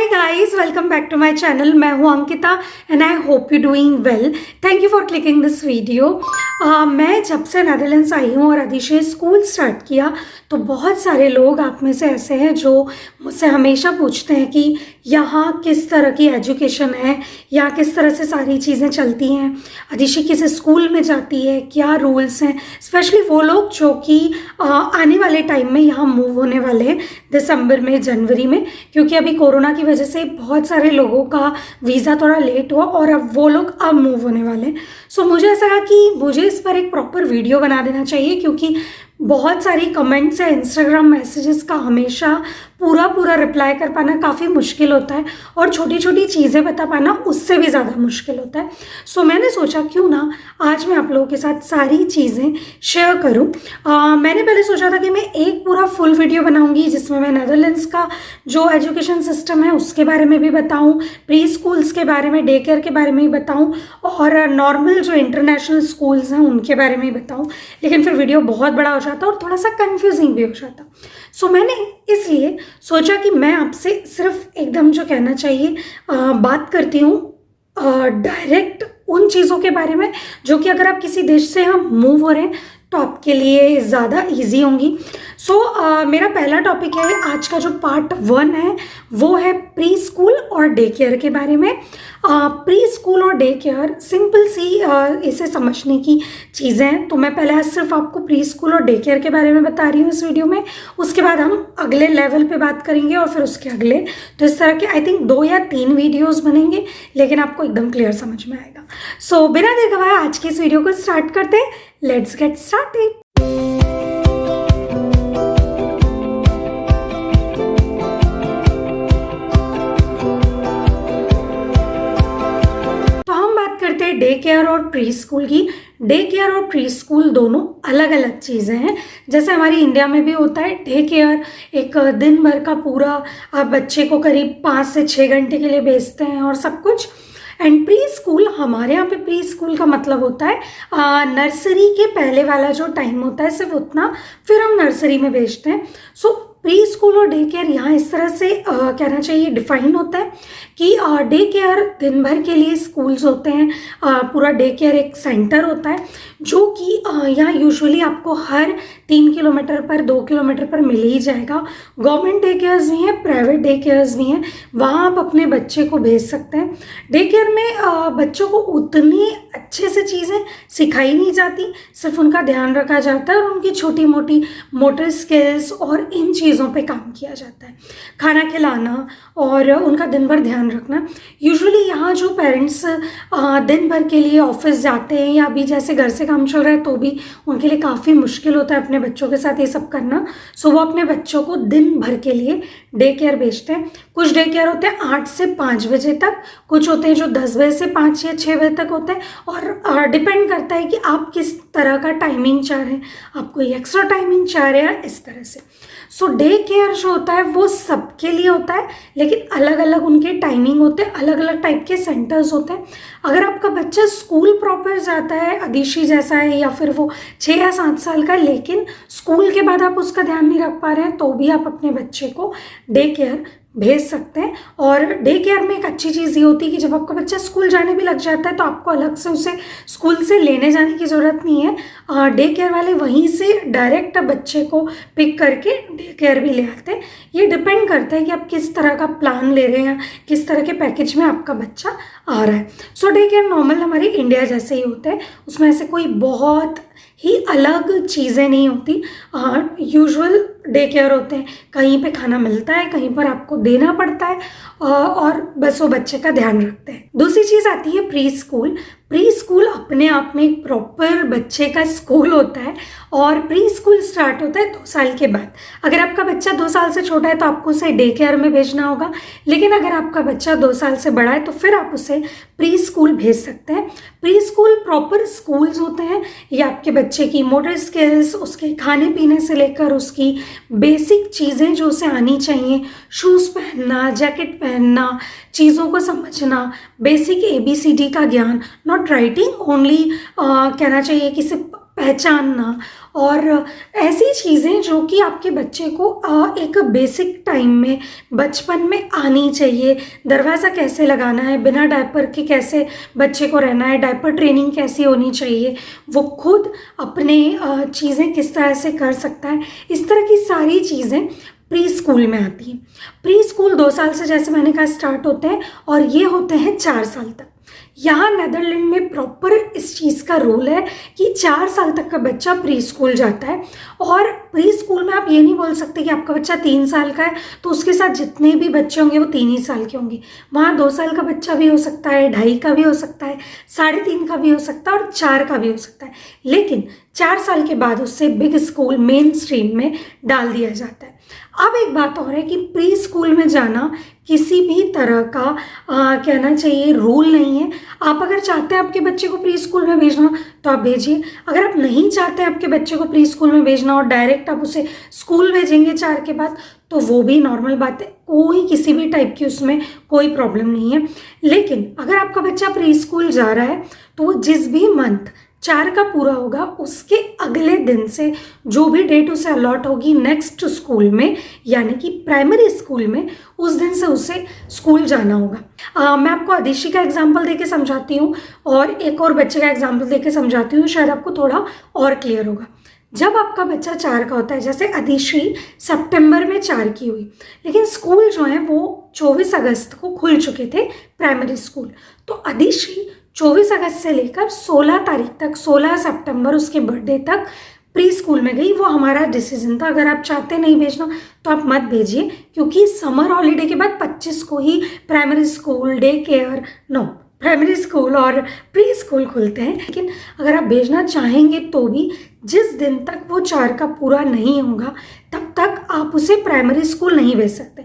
Hi guys, welcome back to my channel. मैं हूं Ankita and I hope you doing well. Thank you for clicking this video. मैं जब से Netherlands आई हूं और अधिशे स्कूल स्टार्ट किया तो बहुत सारे लोग आप में से ऐसे हैं जो मुझसे हमेशा पूछते हैं कि यहाँ किस तरह की एजुकेशन है, यहाँ किस तरह से सारी चीज़ें चलती हैं, अधिशे किस स्कूल में जाती है, क्या रूल्स हैं। स्पेशली वो लोग जो कि आने वाले टाइम में यहाँ मूव होने वाले हैं दिसंबर में, जनवरी में, क्योंकि अभी कोरोना की वजह से बहुत सारे लोगों का वीज़ा थोड़ा लेट हुआ और अब वो लोग अब मूव होने वाले हैं। सो मुझे ऐसा लगा कि मुझे इस पर एक प्रॉपर वीडियो बना देना चाहिए, क्योंकि बहुत सारी कमेंट्स या इंस्टाग्राम मैसेजेस का हमेशा पूरा रिप्लाई कर पाना काफ़ी मुश्किल होता है और छोटी छोटी चीज़ें बता पाना उससे भी ज़्यादा मुश्किल होता है। सो मैंने सोचा क्यों ना आज मैं आप लोगों के साथ सारी चीज़ें शेयर करूं। मैंने पहले सोचा था कि मैं एक पूरा फुल वीडियो बनाऊंगी जिसमें मैं नेदरलैंड्स का जो एजुकेशन सिस्टम है उसके बारे में भी बताऊं, प्री स्कूल्स के बारे में, डे केयर के बारे में भी बताऊं और नॉर्मल जो इंटरनेशनल स्कूल्स हैं उनके बारे में ही बताऊं। लेकिन फिर वीडियो बहुत बड़ा हो जाता और थोड़ा सा कंफ्यूजिंग भी हो जाता। सो मैंने इसलिए सोचा कि मैं आपसे सिर्फ एकदम जो कहना चाहिए बात करती हूँ डायरेक्ट उन चीज़ों के बारे में जो कि अगर आप किसी देश से यहाँ मूव हो रहे हैं तो आपके लिए ज़्यादा इजी होंगी। सो मेरा पहला टॉपिक है आज का, जो पार्ट 1 है वो है प्री स्कूल और डे केयर के बारे में। प्री स्कूल और डे केयर सिंपल सी इसे समझने की चीज़ें हैं, तो मैं पहले आज सिर्फ आपको प्री स्कूल और डे केयर के बारे में बता रही हूँ इस वीडियो में। उसके बाद हम अगले लेवल पे बात करेंगे और फिर उसके अगले, तो इस तरह के आई थिंक 2 या 3 वीडियोज़ बनेंगे, लेकिन आपको एकदम क्लियर समझ में आएगा। सो बिना देर गवाए आज की इस वीडियो को स्टार्ट करते हैं। Let's get started. Day care और प्री स्कूल की। डे केयर और प्री स्कूल दोनों अलग अलग चीज़ें हैं। जैसे हमारी इंडिया में भी होता है डे केयर, एक दिन भर का पूरा आप बच्चे को करीब 5 से 6 घंटे के लिए भेजते हैं और सब कुछ। एंड प्री स्कूल, हमारे यहाँ पे प्री स्कूल का मतलब होता है नर्सरी के पहले वाला जो टाइम होता है सिर्फ उतना, फिर हम नर्सरी में भेजते हैं। सो प्री स्कूल और डे केयर यहाँ इस तरह से कहना चाहिए डिफाइन होता है कि डे केयर दिन भर के लिए स्कूल्स होते हैं, पूरा डे केयर एक सेंटर होता है जो कि यहाँ यूजुअली आपको हर 3 किलोमीटर पर 2 किलोमीटर पर मिल ही जाएगा। गवर्नमेंट डे केयर्स भी हैं, प्राइवेट डे केयर्स भी हैं, वहाँ आप अपने बच्चे को भेज सकते हैं। डे केयर में बच्चों को उतनी अच्छे से चीज़ें सिखाई नहीं जाती, सिर्फ उनका ध्यान रखा जाता है और उनकी छोटी मोटी मोटर स्किल्स और इन चीज़ों पे काम किया जाता है, खाना खिलाना और उनका दिन भर ध्यान रखना। यूजुअली यहाँ जो पेरेंट्स दिन भर के लिए ऑफिस जाते हैं या अभी जैसे घर से काम चल रहा है तो भी उनके लिए काफ़ी मुश्किल होता है अपने बच्चों के साथ ये सब करना। सो वो अपने बच्चों को दिन भर के लिए डे केयर भेजते हैं। कुछ डे केयर होते हैं 8 से 5 बजे तक, कुछ होते हैं जो 10 बजे से 5 या 6 बजे तक होते हैं और डिपेंड करता है कि आप किस तरह का टाइमिंग चाह रहे हैं, आप कोई एक्स्ट्रा टाइमिंग चाह रहे हैं इस तरह से। सो डे केयर जो होता है वो सबके लिए होता है, लेकिन अलग अलग उनके टाइमिंग होते हैं, अलग अलग टाइप के सेंटर्स होते हैं। अगर आपका बच्चा स्कूल प्रॉपर जाता है, अदिशी जैसा है, या फिर वो 6 या 7 साल का है लेकिन स्कूल के बाद आप उसका ध्यान नहीं रख पा रहे हैं, तो भी आप अपने बच्चे को डे केयर भेज सकते हैं। और डे केयर में एक अच्छी चीज़ ये होती है कि जब आपका बच्चा स्कूल जाने भी लग जाता है तो आपको अलग से उसे स्कूल से लेने जाने की ज़रूरत नहीं है। डे केयर वाले वहीं से डायरेक्ट बच्चे को पिक करके डे केयर भी ले आते हैं। ये डिपेंड करता है कि आप किस तरह का प्लान ले रहे हैं, किस तरह के पैकेज में आपका बच्चा आ रहा है। सो डे केयर नॉर्मल हमारे इंडिया जैसे ही होते हैं, उसमें ऐसे कोई बहुत ही अलग चीज़ें नहीं होती। यूजुअल डे केयर होते हैं, कहीं पे खाना मिलता है, कहीं पर आपको देना पड़ता है और बस वो बच्चे का ध्यान रखते हैं। दूसरी चीज़ आती है प्री स्कूल। प्री स्कूल अपने आप में एक प्रॉपर बच्चे का स्कूल होता है और प्री स्कूल स्टार्ट होता है 2 साल के बाद। अगर आपका बच्चा 2 साल से छोटा है तो आपको उसे डे केयर में भेजना होगा, लेकिन अगर आपका बच्चा 2 साल से बड़ा है तो फिर आप उसे प्री स्कूल भेज सकते हैं। प्री स्कूल प्रॉपर स्कूल्स होते हैं, ये आपके बच्चे की मोटर स्किल्स, उसके खाने पीने से लेकर उसकी बेसिक चीज़ें जो उसे आनी चाहिए, शूज़ पहनना, जैकेट पहनना, चीज़ों को समझना, बेसिक ABCD का ज्ञान, नॉट राइटिंग ओनली, कहना चाहिए कि सिर्फ पहचानना और ऐसी चीज़ें जो कि आपके बच्चे को एक बेसिक टाइम में बचपन में आनी चाहिए। दरवाज़ा कैसे लगाना है, बिना डायपर के कैसे बच्चे को रहना है, डायपर ट्रेनिंग कैसी होनी चाहिए, वो खुद अपने चीज़ें किस तरह से कर सकता है, इस तरह की सारी चीज़ें प्री स्कूल में आती हैं। प्री स्कूल 2 साल से, जैसे मैंने कहा, स्टार्ट होते हैं और ये होते हैं 4 साल तक। यहाँ नेदरलैंड में प्रॉपर इस चीज़ का रूल है कि 4 साल तक का बच्चा प्री स्कूल जाता है। और प्री स्कूल में आप ये नहीं बोल सकते कि आपका बच्चा 3 साल का है तो उसके साथ जितने भी बच्चे होंगे वो 3 ही साल के होंगे। वहाँ 2 साल का बच्चा भी हो सकता है, 2.5 का भी हो सकता है, 3.5 का भी हो सकता है और 4 का भी हो सकता है। लेकिन 4 साल के बाद उससे बिग स्कूल मेन स्ट्रीम में डाल दिया जाता है। अब एक बात और है कि प्री स्कूल में जाना किसी भी तरह का कहना चाहिए रूल नहीं है। आप अगर चाहते हैं आपके बच्चे को प्री स्कूल में भेजना तो आप भेजिए। अगर आप नहीं चाहते हैं आपके बच्चे को प्री स्कूल में भेजना और डायरेक्ट आप उसे स्कूल भेजेंगे 4 के बाद, तो वो भी नॉर्मल बात है, कोई किसी भी टाइप की उसमें कोई प्रॉब्लम नहीं है। लेकिन अगर आपका बच्चा प्री स्कूल जा रहा है तो वो जिस भी मंथ 4 का पूरा होगा उसके अगले दिन से जो भी डेट उसे अलॉट होगी नेक्स्ट स्कूल में, यानी कि प्राइमरी स्कूल में, उस दिन से उसे स्कूल जाना होगा। मैं आपको अदिशी का एग्जाम्पल देके समझाती हूँ और एक और बच्चे का एग्जाम्पल देके समझाती हूँ, शायद आपको थोड़ा और क्लियर होगा। जब आपका बच्चा 4 का होता है, जैसे अदिशी सितंबर में 4 की हुई, लेकिन स्कूल जो है वो 24 अगस्त को खुल चुके थे प्राइमरी स्कूल, तो अदिशी 24 अगस्त से लेकर 16 तारीख तक, 16 सितंबर उसके बर्थडे तक प्री स्कूल में गई। वो हमारा डिसीजन था। अगर आप चाहते नहीं भेजना तो आप मत भेजिए, क्योंकि समर हॉलीडे के बाद 25 को ही primary school, day care, primary school और प्री स्कूल खुलते हैं। लेकिन अगर आप भेजना चाहेंगे तो भी जिस दिन तक वो 4 का पूरा नहीं होगा तब तक आप उसे प्राइमरी स्कूल नहीं भेज सकते।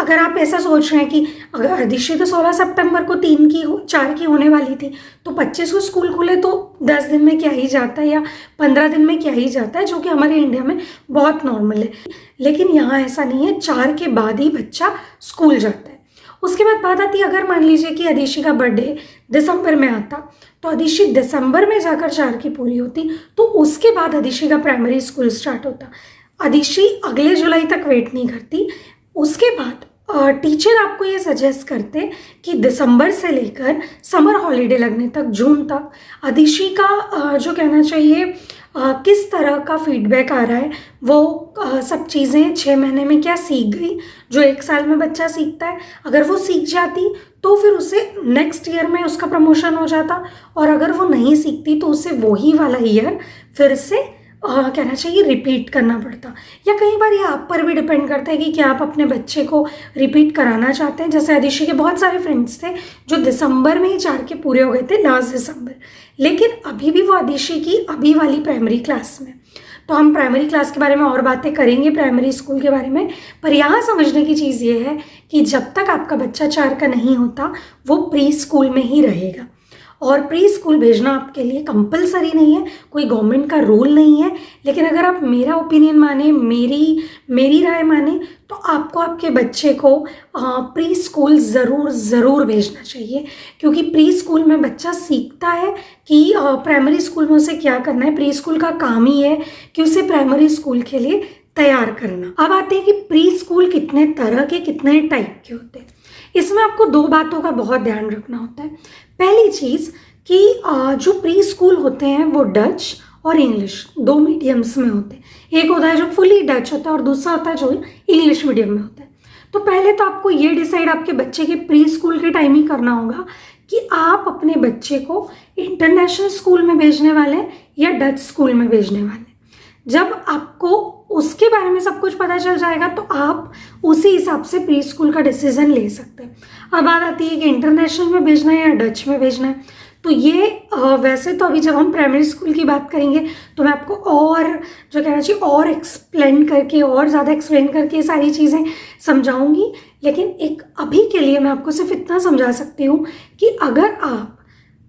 अगर आप ऐसा सोच रहे हैं कि अगर अदिशी तो 16 सितंबर को 4 की होने वाली थी तो 25 को स्कूल खुले तो 10 दिन में क्या ही जाता है या 15 दिन में क्या ही जाता है, जो कि हमारे इंडिया में बहुत नॉर्मल है। लेकिन यहाँ ऐसा नहीं है, 4 के बाद ही बच्चा स्कूल जाता है। उसके बाद बात आती है, अगर मान लीजिए कि अदिशी का बर्थडे दिसंबर में आता तो अदिशी दिसंबर में जाकर 4 की पूरी होती तो उसके बाद अदिशी का प्राइमरी स्कूल स्टार्ट होता। अदिशी अगले जुलाई तक वेट नहीं करती। उसके बाद टीचर आपको ये सजेस्ट करते कि दिसंबर से लेकर समर हॉलीडे लगने तक, जून तक, अदिशी का जो कहना चाहिए किस तरह का फीडबैक आ रहा है, वो सब चीज़ें 6 महीने में क्या सीख गई जो 1 साल में बच्चा सीखता है। अगर वो सीख जाती तो फिर उसे नेक्स्ट ईयर में उसका प्रमोशन हो जाता, और अगर वो नहीं सीखती तो उसे वही वाला ईयर फिर से कहना चाहिए रिपीट करना पड़ता। या कई बार ये आप पर भी डिपेंड करता है कि क्या आप अपने बच्चे को रिपीट कराना चाहते हैं। जैसे अदिशी के बहुत सारे फ्रेंड्स थे जो दिसंबर में ही 4 के पूरे हो गए थे, लास्ट दिसंबर, लेकिन अभी भी वो अदिशी की अभी वाली प्राइमरी क्लास में। तो हम प्राइमरी क्लास के बारे में और बातें करेंगे, प्राइमरी स्कूल के बारे में, पर यहाँ समझने की चीज़ ये है कि जब तक आपका बच्चा 4 का नहीं होता वो प्री स्कूल में ही रहेगा। और प्री स्कूल भेजना आपके लिए कंपलसरी नहीं है, कोई गवर्नमेंट का रूल नहीं है। लेकिन अगर आप मेरा ओपिनियन माने, मेरी राय माने, तो आपको आपके बच्चे को प्री स्कूल ज़रूर भेजना चाहिए, क्योंकि प्री स्कूल में बच्चा सीखता है कि प्राइमरी स्कूल में उसे क्या करना है। प्री स्कूल का काम ही है कि उसे प्राइमरी स्कूल के लिए तैयार करना। अब आते हैं कि प्री स्कूल कितने तरह के, कितने टाइप के होते हैं। इसमें आपको 2 बातों का बहुत ध्यान रखना होता है। पहली चीज़ कि जो प्री स्कूल होते हैं वो डच और इंग्लिश 2 मीडियम्स में होते हैं। एक होता है जो फुली डच होता है और दूसरा होता है जो इंग्लिश मीडियम में होता है। तो पहले तो आपको ये डिसाइड आपके बच्चे के प्री स्कूल के टाइम ही करना होगा कि आप अपने बच्चे को इंटरनेशनल स्कूल में भेजने वाले हैं या डच स्कूल में भेजने वाले हैं। जब आपको उसके बारे में सब कुछ पता चल जाएगा तो आप उसी हिसाब से प्री स्कूल का डिसीजन ले सकते हैं। अब बात आती है कि इंटरनेशनल में भेजना है या डच में भेजना है। तो ये वैसे तो अभी जब हम प्राइमरी स्कूल की बात करेंगे तो मैं आपको और जो कहना चाहिए और एक्सप्लेन करके, और ज़्यादा एक्सप्लेन करके ये सारी चीज़ें समझाऊंगी। लेकिन एक अभी के लिए मैं आपको सिर्फ इतना समझा सकती हूँ कि अगर आप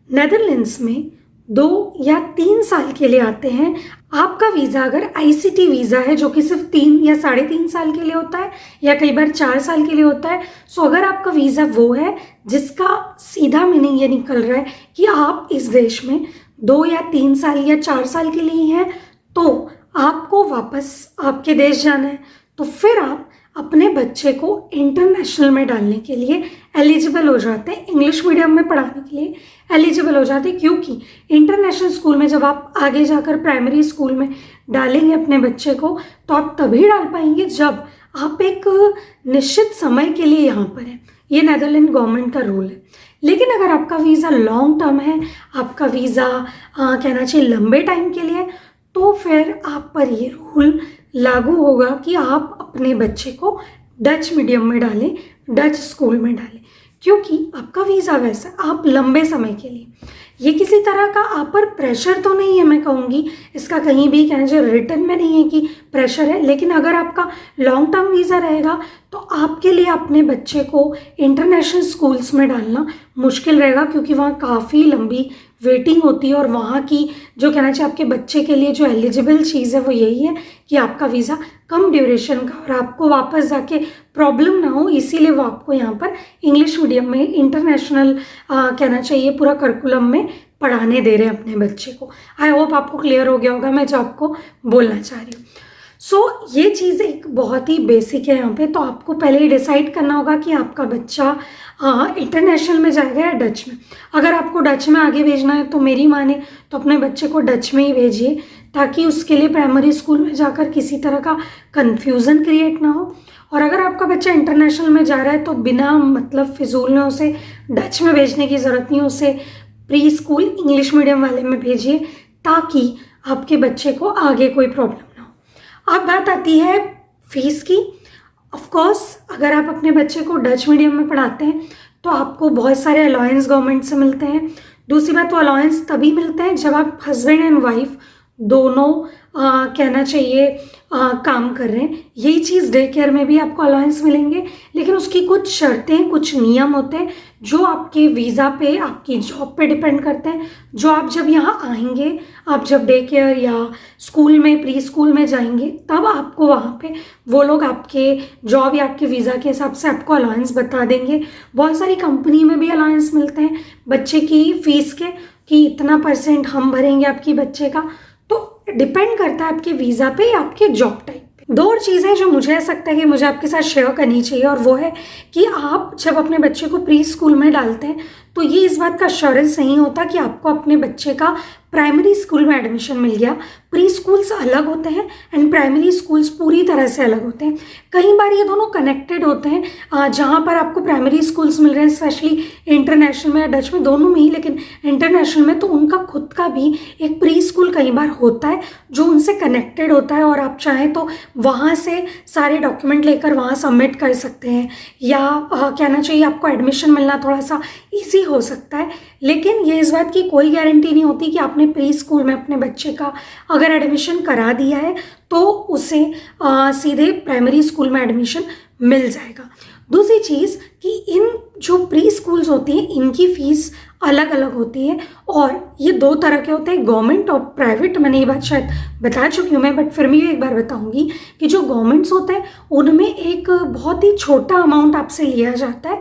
नेदरलैंड्स में 2 या 3 साल के लिए आते हैं, आपका वीज़ा अगर ICT वीज़ा है जो कि सिर्फ 3 या 3.5 साल के लिए होता है या कई बार 4 साल के लिए होता है, सो अगर आपका वीज़ा वो है जिसका सीधा मीनिंग ये निकल रहा है कि आप इस देश में 2 या 3 साल या 4 साल के लिए ही है तो आपको वापस आपके देश जाना है, तो फिर आप अपने बच्चे को इंटरनेशनल में डालने के लिए एलिजिबल हो जाते हैं, इंग्लिश मीडियम में पढ़ाने के लिए एलिजिबल हो जाते हैं। क्योंकि इंटरनेशनल स्कूल में जब आप आगे जाकर प्राइमरी स्कूल में डालेंगे अपने बच्चे को, तो आप तभी डाल पाएंगे जब आप एक निश्चित समय के लिए यहाँ पर हैं। ये नेदरलैंड गवर्नमेंट का रूल है। लेकिन अगर आपका वीज़ा लॉन्ग टर्म है, आपका वीज़ा कहना चाहिए लंबे टाइम के लिए, तो फिर आप पर ये रूल लागू होगा कि आप अपने बच्चे को डच मीडियम में डालें, डच स्कूल में डालें, क्योंकि आपका वीज़ा वैसा आप लंबे समय के लिए, ये किसी तरह का आप पर प्रेशर तो नहीं है, मैं कहूँगी इसका कहीं भी कहना चाहिए रिटर्न में नहीं है कि प्रेशर है। लेकिन अगर आपका लॉन्ग टर्म वीज़ा रहेगा तो आपके लिए अपने बच्चे को इंटरनेशनल स्कूल्स में डालना मुश्किल रहेगा, क्योंकि वहाँ काफ़ी लंबी वेटिंग होती है और वहाँ की जो कहना चाहिए आपके बच्चे के लिए जो एलिजिबल चीज़ है वो यही है कि आपका वीज़ा कम ड्यूरेशन का और आपको वापस जाके प्रॉब्लम ना हो, इसीलिए वो आपको यहाँ पर इंग्लिश मीडियम में इंटरनेशनल कहना चाहिए पूरा करिकुलम में पढ़ाने दे रहे हैं अपने बच्चे को। आई होप आपको क्लियर हो गया होगा मैं जो आपको बोलना चाह रही हूँ। ये चीज़ एक बहुत ही बेसिक है यहाँ पे। तो आपको पहले ही डिसाइड करना होगा कि आपका बच्चा इंटरनेशनल में जाएगा या डच में। अगर आपको डच में आगे भेजना है तो मेरी माने तो अपने बच्चे को डच में ही भेजिए, ताकि उसके लिए प्राइमरी स्कूल में जाकर किसी तरह का कन्फ्यूज़न क्रिएट ना हो। और अगर आपका बच्चा इंटरनेशनल में जा रहा है तो बिना मतलब फिजूल में उसे डच में भेजने की ज़रूरत नहीं, उसे प्री स्कूल इंग्लिश मीडियम वाले में भेजिए, ताकि आपके बच्चे को आगे कोई प्रॉब्लम ना हो। अब बात आती है फीस की। ऑफ कोर्स अगर आप अपने बच्चे को डच मीडियम में पढ़ाते हैं तो आपको बहुत सारे अलाउंस गवर्नमेंट से मिलते हैं। दूसरी बात, वो अलाउंस तभी मिलते हैं जब आप हस्बैंड एंड वाइफ दोनों कहना चाहिए काम कर रहे हैं। यही चीज़ डे केयर में भी आपको अलाउंस मिलेंगे, लेकिन उसकी कुछ शर्तें, कुछ नियम होते हैं जो आपके वीज़ा पे, आपकी जॉब पे डिपेंड करते हैं। जो आप जब यहाँ आएंगे, आप जब डे केयर या स्कूल में, प्री स्कूल में जाएंगे, तब आपको वहाँ पे वो लोग आपके जॉब या आपके वीज़ा के हिसाब से आपको अलाउंस बता देंगे। बहुत सारी कंपनी में भी अलाउंस मिलते हैं बच्चे की फ़ीस के, कि इतना % हम भरेंगे आपकी बच्चे का। तो डिपेंड करता है आपके वीज़ा पे या आपके जॉब टाइप पे। 2 और चीज़ें जो मुझे ऐसा लगता है कि मुझे आपके साथ शेयर करनी चाहिए, और वो है कि आप जब अपने बच्चे को प्री स्कूल में डालते हैं तो ये इस बात का एश्योरेंस नहीं होता कि आपको अपने बच्चे का प्राइमरी स्कूल में एडमिशन मिल गया। प्री स्कूल्स अलग होते हैं एंड प्राइमरी स्कूल्स पूरी तरह से अलग होते हैं। कई बार ये दोनों कनेक्टेड होते हैं, जहाँ पर आपको प्राइमरी स्कूल्स मिल रहे हैं, स्पेशली इंटरनेशनल में या डच में, दोनों में ही, लेकिन इंटरनेशनल में तो उनका खुद का भी एक प्री स्कूल कई बार होता है जो उनसे कनेक्टेड होता है, और आप चाहें तो वहाँ से सारे डॉक्यूमेंट लेकर वहाँ सबमिट कर सकते हैं, या कहना चाहिए आपको एडमिशन मिलना थोड़ा सा ईजी हो सकता है। लेकिन ये इस बात की कोई गारंटी नहीं होती कि आपने प्री स्कूल में अपने बच्चे का अगर एडमिशन करा दिया है तो उसे सीधे प्राइमरी स्कूल में एडमिशन मिल जाएगा। दूसरी चीज़ कि इन जो प्री स्कूल्स होती हैं इनकी फ़ीस अलग अलग होती है, और ये 2 तरह के होते हैं, गवर्नमेंट और प्राइवेट। मैंने ये बात शायद बता चुकी हूँ मैं, बट फिर भी एक बार बताऊँगी कि जो गवर्नमेंट्स होते हैं उनमें एक बहुत ही छोटा अमाउंट आपसे लिया जाता है,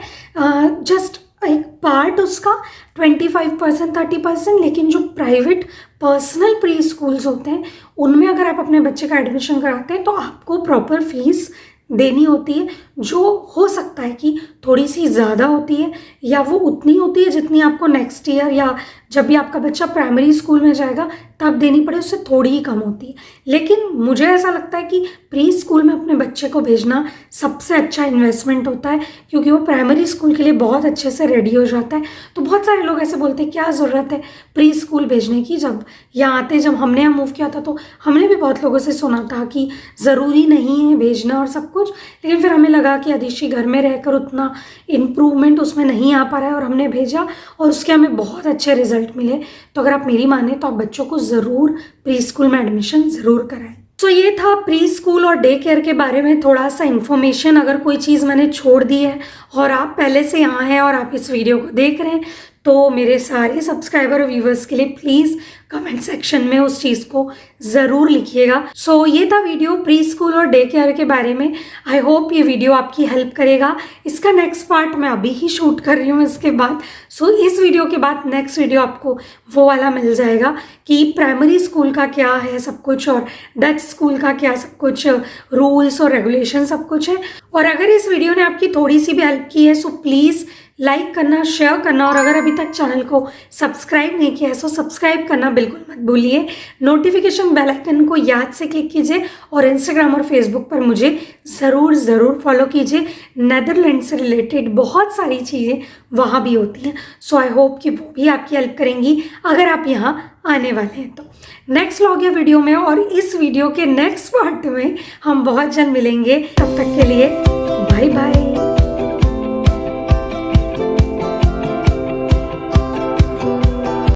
जस्ट एक पार्ट उसका 25% 30%। लेकिन जो प्राइवेट पर्सनल प्री स्कूल्स होते हैं उनमें अगर आप अपने बच्चे का एडमिशन कराते हैं तो आपको प्रॉपर फीस देनी होती है, जो हो सकता है कि थोड़ी सी ज़्यादा होती है, या वो उतनी होती है जितनी आपको नेक्स्ट ईयर या जब भी आपका बच्चा प्राइमरी स्कूल में जाएगा तब देनी पड़े, उससे थोड़ी ही कम होती है। लेकिन मुझे ऐसा लगता है कि प्री स्कूल में अपने बच्चे को भेजना सबसे अच्छा इन्वेस्टमेंट होता है, क्योंकि वो प्राइमरी स्कूल के लिए बहुत अच्छे से रेडी हो जाता है। तो बहुत सारे लोग ऐसे बोलते हैं क्या ज़रूरत है प्री स्कूल भेजने की। जब यहाँ आते, जब हमने यहाँ मूव किया था तो हमने भी बहुत लोगों से सुना था कि ज़रूरी नहीं है भेजना और सब कुछ, लेकिन फिर हमें लगा कि अदिशी घर में रहकर उतना इम्प्रूवमेंट उसमें नहीं आ पा रहा है, और हमने भेजा और उसके हमें बहुत अच्छे रिजल्ट मिले। तो अगर आप मेरी माने तो आप बच्चों को ज़रूर प्री स्कूल में एडमिशन ज़रूर कराएं। तो ये था प्री स्कूल और डे केयर के बारे में थोड़ा सा इन्फॉर्मेशन। अगर कोई चीज़ मैंने छोड़ दी है और आप पहले से यहाँ हैं और आप इस वीडियो को देख रहे हैं तो मेरे सारे सब्सक्राइबर और व्यूवर्स के लिए प्लीज़ कमेंट सेक्शन में उस चीज़ को ज़रूर लिखिएगा। सो ये था वीडियो प्री स्कूल और डे केयर के बारे में। आई होप ये वीडियो आपकी हेल्प करेगा। इसका नेक्स्ट पार्ट मैं अभी ही शूट कर रही हूँ इसके बाद। सो इस वीडियो के बाद नेक्स्ट वीडियो आपको वो वाला मिल जाएगा कि प्राइमरी स्कूल का क्या है सब कुछ और डच स्कूल का क्या सब कुछ रूल्स और रेगुलेशन सब कुछ है। और अगर इस वीडियो ने आपकी थोड़ी सी भी हेल्प की है सो प्लीज़ लाइक करना, शेयर करना और अगर अभी तक चैनल को सब्सक्राइब नहीं किया है सो सब्सक्राइब करना बिल्कुल मत भूलिए। नोटिफिकेशन बेल आइकन को याद से क्लिक कीजिए और इंस्टाग्राम और फेसबुक पर मुझे ज़रूर फॉलो कीजिए। नेदरलैंड से रिलेटेड बहुत सारी चीज़ें वहाँ भी होती हैं। सो आई होप कि वो भी आपकी हेल्प करेंगी अगर आप यहाँ आने वाले हैं तो। नेक्स्ट व्लॉग या वीडियो में और इस वीडियो के नेक्स्ट पार्ट में हम बहुत जल्द मिलेंगे। तब तक के लिए बाय बाय।